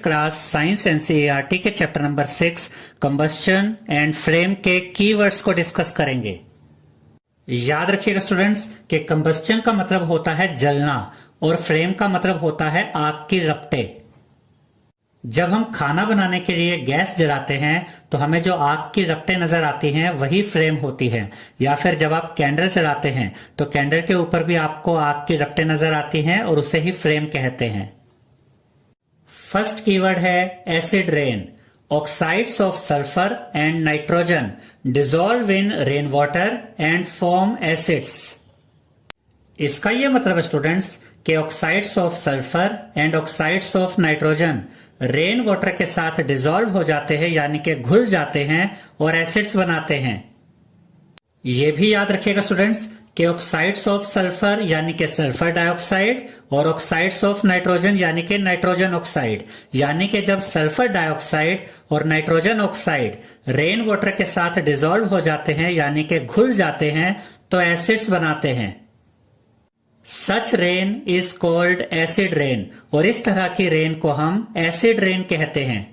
Class science NCERT के chapter number 6 combustion and flame के keywords को डिस्कस करेंगे। याद रखिएगा स्टूडेंट्स कि कंबस्शन का मतलब होता है जलना और फ्लेम का मतलब होता है आग की लपटें। जब हम खाना बनाने के लिए गैस जलाते हैं तो हमें जो आग की लपटें नजर आती हैं वही फ्लेम होती है, या फिर जब आप कैंडल जलाते हैं तो कैंडल के ऊपर भी आपको आग की लपटें नजर आती हैं और उसे ही फ्लेम कहते हैं। फर्स्ट कीवर्ड है acid rain. Oxides of sulphur and nitrogen dissolve in rain water and form acids. इसका यह मतलब है स्टूडेंट्स कि oxides of sulphur and oxides of nitrogen rain water के साथ डिसॉल्व हो जाते हैं, यानी कि घुल जाते हैं और एसिड्स बनाते हैं। यह भी याद रखिएगा स्टूडेंट्स कि ऑक्साइड्स ऑफ सल्फर यानी कि सल्फर डाइऑक्साइड और ऑक्साइड्स ऑफ नाइट्रोजन यानी कि नाइट्रोजन ऑक्साइड, यानी कि जब सल्फर डाइऑक्साइड और नाइट्रोजन ऑक्साइड रेन वाटर के साथ डिसॉल्व हो जाते हैं यानी कि घुल जाते हैं तो एसिड्स बनाते हैं। Such rain is called acid rain, और इस तरह की रेन को हम एसिड रेन कहते हैं।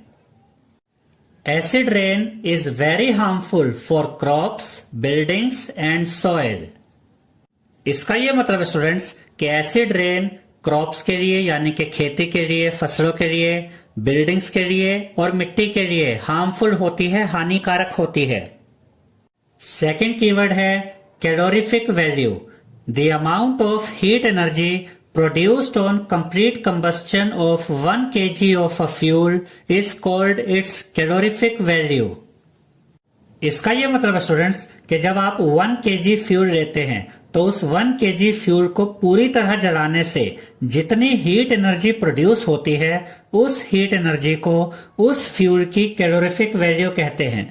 Acid rain is very harmful for crops, buildings and soil. इसका यह मतलब है स्टूडेंट्स कि एसिड रेन क्रॉप्स के लिए यानी कि खेती के लिए, फसलों के लिए, बिल्डिंग्स के लिए और मिट्टी के लिए हार्मफुल होती है, हानिकारक होती है। सेकंड कीवर्ड है calorific value. The amount of heat energy produced on complete combustion of 1 kg of a fuel is called its calorific value. इसका यह मतलब है स्टूडेंट्स कि जब आप 1 kg फ्यूल लेते हैं तो उस 1 kg फ्यूल को पूरी तरह जलाने से जितनी हीट एनर्जी प्रोड्यूस होती है उस हीट एनर्जी को उस फ्यूल की कैलोरीफिक वैल्यू कहते हैं।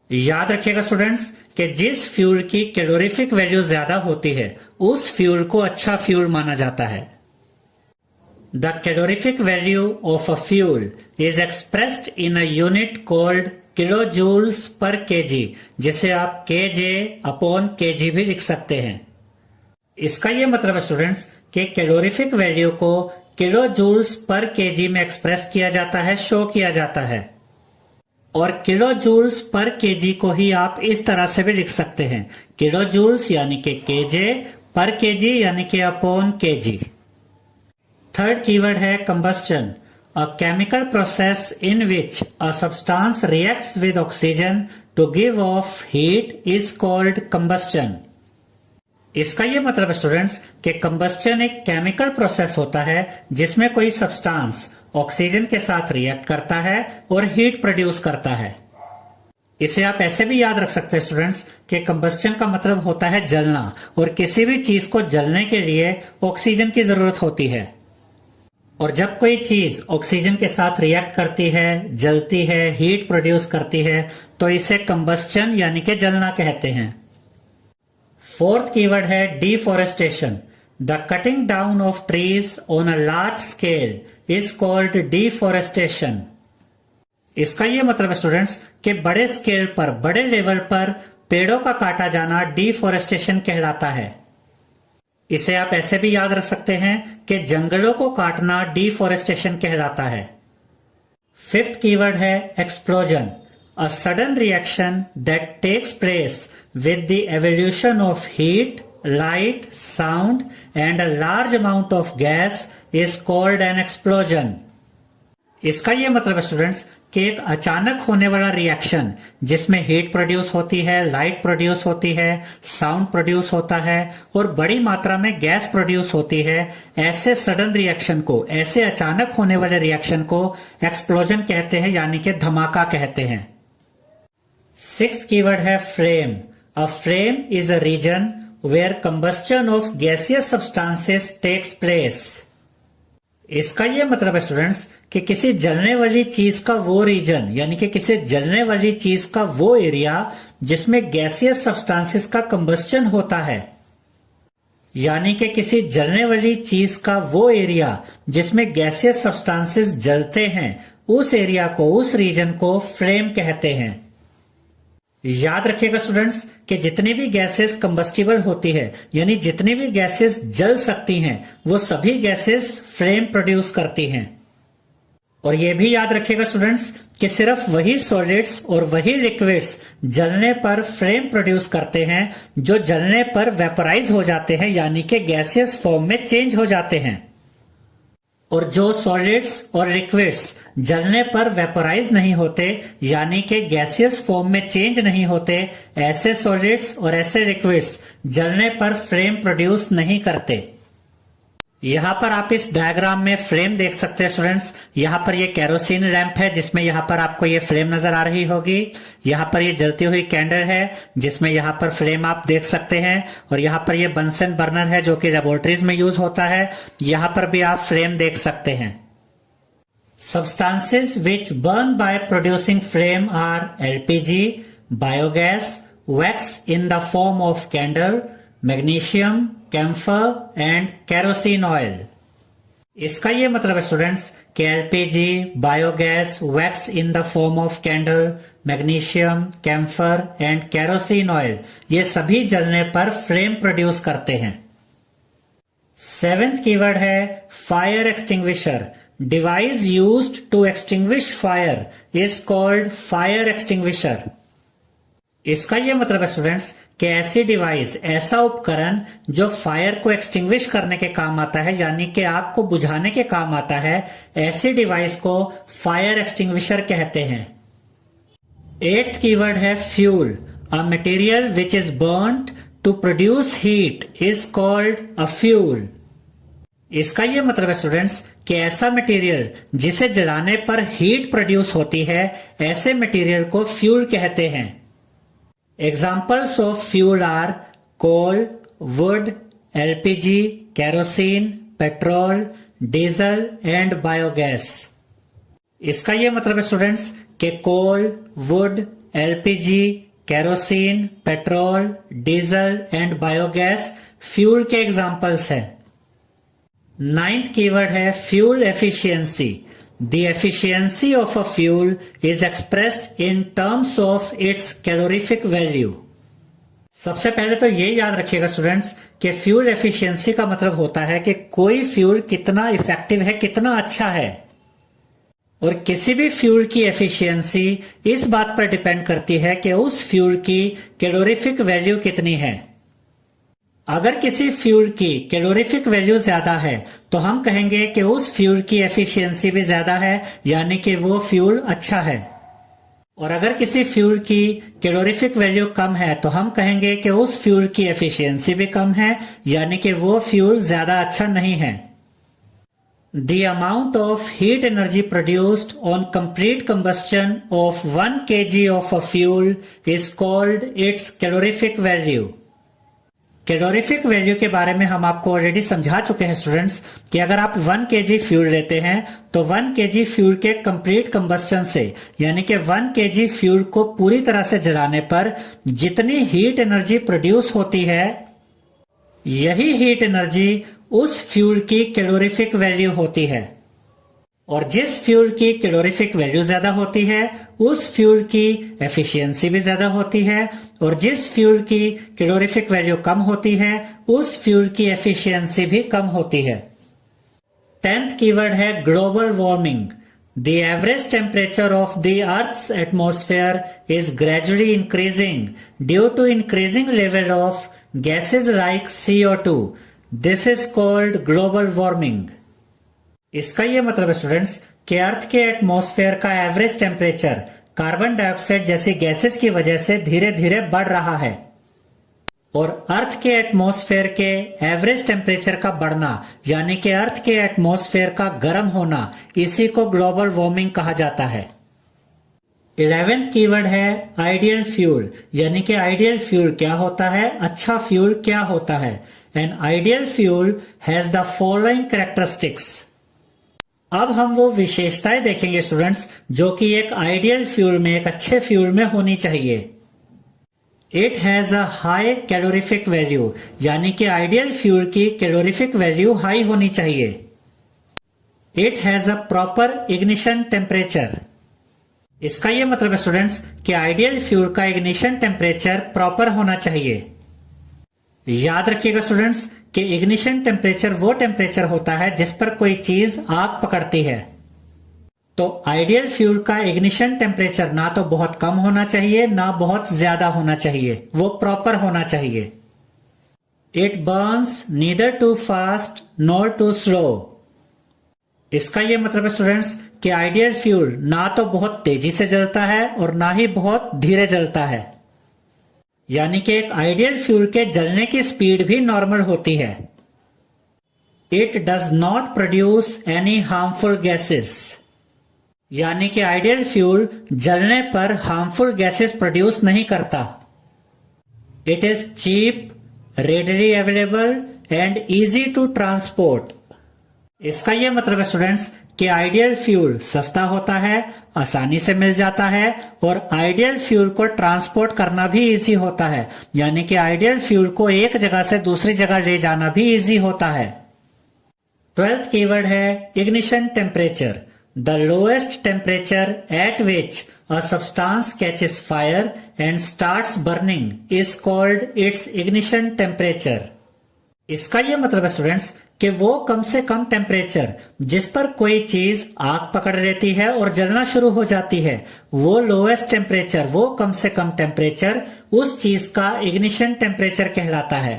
याद रखिएगा स्टूडेंट्स कि जिस फ्यूल की कैलोरीफिक वैल्यू ज्यादा होती है उस फ्यूल को अच्छा फ्यूल माना जाता है। The calorific value of a fuel is expressed in a unit called kilo joules per kg, जिसे आप केजे अपॉन केजी भी लिख सकते हैं। इसका यह मतलब है स्टूडेंट्स कि कैलोरीफिक वैल्यू को किलो जूल्स पर केजी में एक्सप्रेस किया जाता है, शो किया जाता है। और किलो जूल्स पर केजी को ही आप इस तरह से भी लिख सकते हैं, किलो जूल्स यानी कि केजे, पर केजी यानी कि अपॉन केजी। थर्ड कीवर्ड है combustion. A chemical process in which a substance reacts with oxygen to give off heat is called combustion. इसका यह मतलब है स्टूडेंट्स कि कंबस्शन एक केमिकल प्रोसेस होता है जिसमें कोई सब्सटेंस ऑक्सीजन के साथ रिएक्ट करता है और हीट प्रोड्यूस करता है। इसे आप ऐसे भी याद रख सकते हैं स्टूडेंट्स कि कंबस्शन का मतलब होता है जलना, और किसी भी चीज को जलने के लिए ऑक्सीजन की जरूरत होती है। और जब कोई चीज ऑक्सीजन के साथ रिएक्ट करती है, जलती है, हीट प्रोड्यूस करती है तो इसे कंबस्शन यानी कि जलना कहते हैं। फोर्थ कीवर्ड है deforestation. The cutting down of trees on a large scale is called deforestation. इसका यह मतलब है स्टूडेंट्स कि बड़े स्केल पर, बड़े लेवल पर पेड़ों का काटा जाना डिफॉरेस्टेशन कहलाता है। इसे आप ऐसे भी याद रख सकते हैं कि जंगलों को काटना डिफॉरेस्टेशन कहलाता है। फिफ्थ कीवर्ड है explosion. A sudden reaction that takes place with the evolution of heat, light, sound and a large amount of gas is called an explosion. इसका यह मतलब है स्टूडेंट्स कि एक अचानक होने वाला रिएक्शन जिसमें हीट प्रोड्यूस होती है, लाइट प्रोड्यूस होती है, साउंड प्रोड्यूस होता है और बड़ी मात्रा में गैस प्रोड्यूस होती है, ऐसे सडन रिएक्शन को, ऐसे अचानक होने वाले रिएक्शन को एक्सप्लोजन कहते हैं, यानी कि धमाका कहते हैं। सिक्स्थ कीवर्ड है flame. A flame is a region where combustion of gaseous substances takes place. इसका यह मतलब है स्टूडेंट्स कि किसी जलने वाली चीज का वो रीजन यानी कि किसी जलने वाली चीज का वो एरिया जिसमें गैसियस सब्सटेंसेस का कंबस्शन होता है, यानी कि किसी जलने वाली चीज का वो एरिया जिसमें गैसियस सब्सटेंसेस जलते हैं, उस एरिया को, उस रीजन को फ्लेम कहते हैं। याद रखिएगा स्टूडेंट्स कि जितनी भी गैसेस कंबस्टिबल होती है, यानी जितनी भी गैसेस जल सकती हैं, वो सभी गैसेस फ्लेम प्रोड्यूस करती हैं। और ये भी याद रखिएगा स्टूडेंट्स कि सिर्फ वही सॉलिड्स और वही लिक्विड्स जलने पर फ्लेम प्रोड्यूस करते हैं जो जलने पर वेपराइज हो जाते हैं, यानी कि गैसियस फॉर्म में चेंज हो जाते हैं। और जो सॉलिड्स और लिक्विड्स जलने पर वेपराइज नहीं होते, यानी कि गैसियस फॉर्म में चेंज नहीं होते, ऐसे सॉलिड्स और ऐसे लिक्विड्स जलने पर फ्लेम प्रोड्यूस नहीं करते। यहां पर आप इस डायग्राम में फ्लेम देख सकते हैं स्टूडेंट्स। यहां पर ये केरोसिन लैंप है जिसमें यहां पर आपको ये फ्लेम नजर आ रही होगी। यहां पर ये जलती हुई कैंडल है जिसमें यहां पर फ्लेम आप देख सकते हैं। और यहां पर ये बंसन बर्नर है जो कि लेबोरेटरीज में यूज होता है। यहां पर भी आप फ्लेम देख सकते हैं। Substances which burn by producing flame are LPG, biogas, wax in the form of candle, magnesium, camphor and kerosene oil। इसका ये मतलब है स्टूडेंट्स कि LPG, biogas, wax in the form of candle, magnesium, camphor and kerosene oil, ये सभी जलने पर flame produce करते हैं। 7th कीवर्ड है fire extinguisher. Device used to extinguish fire is called fire extinguisher. इसका यह मतलब है स्टूडेंट्स कि ऐसी डिवाइस, ऐसा उपकरण जो फायर को एक्सटिंग्विश करने के काम आता है, यानी कि आग को बुझाने के काम आता है, ऐसी डिवाइस को फायर एक्सटिंग्विशर कहते हैं। 8th कीवर्ड है fuel. A material which is burned to produce heat is called a fuel. इसका यह मतलब है स्टूडेंट्स कि ऐसा मटेरियल जिसे जलाने पर हीट प्रोड्यूस होती है, ऐसे मटेरियल को फ्यूल कहते हैं। Examples of fuel are coal, wood, LPG, kerosene, petrol, diesel and biogas। इसका यह मतलब है स्टूडेंट्स कि coal, wood, LPG, kerosene, petrol, diesel and biogas fuel के एग्जाम्पल्स हैं। 9th कीवर्ड है fuel efficiency. The efficiency of a fuel is expressed in terms of its calorific value। सबसे पहले तो ये याद रखिएगा स्टूडेंट्स कि फ्यूल एफिशिएंसी का मतलब होता है कि कोई फ्यूल कितना इफेक्टिव है, कितना अच्छा है। और किसी भी फ्यूल की एफिशिएंसी इस बात पर डिपेंड करती है कि उस फ्यूल की कैलोरीफिक वैल्यू कितनी है। अगर किसी फ्यूल की कैलोरीफिक वैल्यू ज्यादा है तो हम कहेंगे कि उस फ्यूल की एफिशिएंसी भी ज्यादा है, यानी कि वो फ्यूल अच्छा है। और अगर किसी फ्यूल की कैलोरीफिक वैल्यू कम है तो हम कहेंगे कि उस फ्यूल की एफिशिएंसी भी कम है, यानी कि वो फ्यूल ज्यादा अच्छा नहीं है। The amount of heat energy produced on complete combustion of 1 kg of a fuel is called its calorific value। Calorific value के बारे में हम आपको ऑलरेडी समझा चुके हैं स्टूडेंट्स कि अगर आप 1 kg फ्यूल लेते हैं तो 1 kg फ्यूल के कंप्लीट कंबस्टन से, यानी कि 1 kg फ्यूल को पूरी तरह से जलाने पर जितनी हीट एनर्जी प्रोड्यूस होती है, यही हीट एनर्जी उस फ्यूल की कैलोरीफिक वैल्यू होती है। और जिस फ्यूल की कैलोरीफिक वैल्यू ज्यादा होती है उस फ्यूल की एफिशिएंसी भी ज्यादा होती है, और जिस फ्यूल की कैलोरीफिक वैल्यू कम होती है उस फ्यूल की एफिशिएंसी भी कम होती है। 10th कीवर्ड है global warming. The average temperature of the earth's atmosphere is gradually increasing due to increasing level of gases like CO2। This is called global warming. इसका यह मतलब है स्टूडेंट्स कि अर्थ के एटमॉस्फेयर का एवरेज टेम्परेचर कार्बन डाइऑक्साइड जैसी gases की वजह से धीरे धीरे बढ़ रहा है। और अर्थ के एटमॉस्फेयर के एवरेज टेम्परेचर का बढ़ना, यानी कि अर्थ के एटमॉस्फेयर का गर्म होना, इसी को ग्लोबल वार्मिंग कहा जाता है। 11th कीवर्ड है आइडियल फ्यूल। यानी कि आइडियल फ्यूल क्या होता है, अच्छा फ्यूल क्या होता है। An ideal fuel has the following characteristics. अब हम वो विशेषताएं देखेंगे स्टूडेंट्स जो कि एक आइडियल फ्यूल में, एक अच्छे फ्यूल में होनी चाहिए। It has a high calorific value. यानी कि आइडियल फ्यूल की कैलोरीफिक वैल्यू हाई होनी चाहिए। It has a proper ignition temperature. इसका यह मतलब है स्टूडेंट्स कि आइडियल फ्यूल का इग्निशन टेम्परेचर प्रॉपर होना चाहिए। याद रखिएगा स्टूडेंट्स कि इग्निशन टेम्परेचर वो टेम्परेचर होता है जिस पर कोई चीज आग पकड़ती है। तो आइडियल फ्यूल का इग्निशन टेम्परेचर ना तो बहुत कम होना चाहिए ना बहुत ज्यादा होना चाहिए, वो प्रॉपर होना चाहिए। It burns neither too fast nor too slow. इसका यह मतलब है स्टूडेंट्स कि आइडियल फ्यूल ना तो बहुत तेजी से जलता है और ना ही बहुत धीरे जलता है, यानी कि एक आइडियल फ्यूल के जलने की स्पीड भी नॉर्मल होती है। It does not produce any harmful gases, यानी कि आइडियल फ्यूल जलने पर हार्मफुल गैसेस प्रोड्यूस नहीं करता। It is cheap, readily available and easy to transport. इसका यह मतलब है स्टूडेंट्स कि आइडियल फ्यूल सस्ता होता है, आसानी से मिल जाता है और आइडियल फ्यूल को ट्रांसपोर्ट करना भी इजी होता है, यानी कि आइडियल फ्यूल को एक जगह से दूसरी जगह ले जाना भी इजी होता है। 12th कीवर्ड है ignition temperature. The lowest temperature at which a substance catches fire and starts burning is called its ignition temperature. इसका यह मतलब है स्टूडेंट्स कि वो कम से कम टेम्परेचर जिस पर कोई चीज आग पकड़ लेती है और जलना शुरू हो जाती है, वो लोएस्ट टेम्परेचर, वो कम से कम टेम्परेचर उस चीज का इग्निशन टेम्परेचर कहलाता है।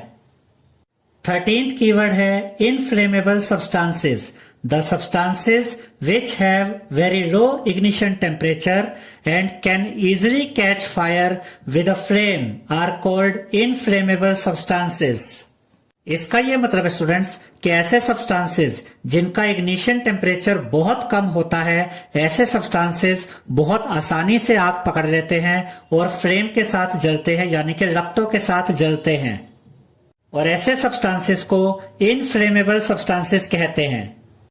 13th कीवर्ड है inflammable substances. The substances which have very low ignition temperature and can easily catch fire with a flame are called inflammable substances. इसका यह मतलब है स्टूडेंट्स कि ऐसे सब्सटेंसेस जिनका इग्निशन टेम्परेचर बहुत कम होता है, ऐसे सब्सटेंसेस बहुत आसानी से आग पकड़ लेते हैं और फ्लेम के साथ जलते हैं, यानी कि लपटों के साथ जलते हैं, और ऐसे सब्सटेंसेस को इनफ्लेमेबल सब्सटेंसेस कहते हैं।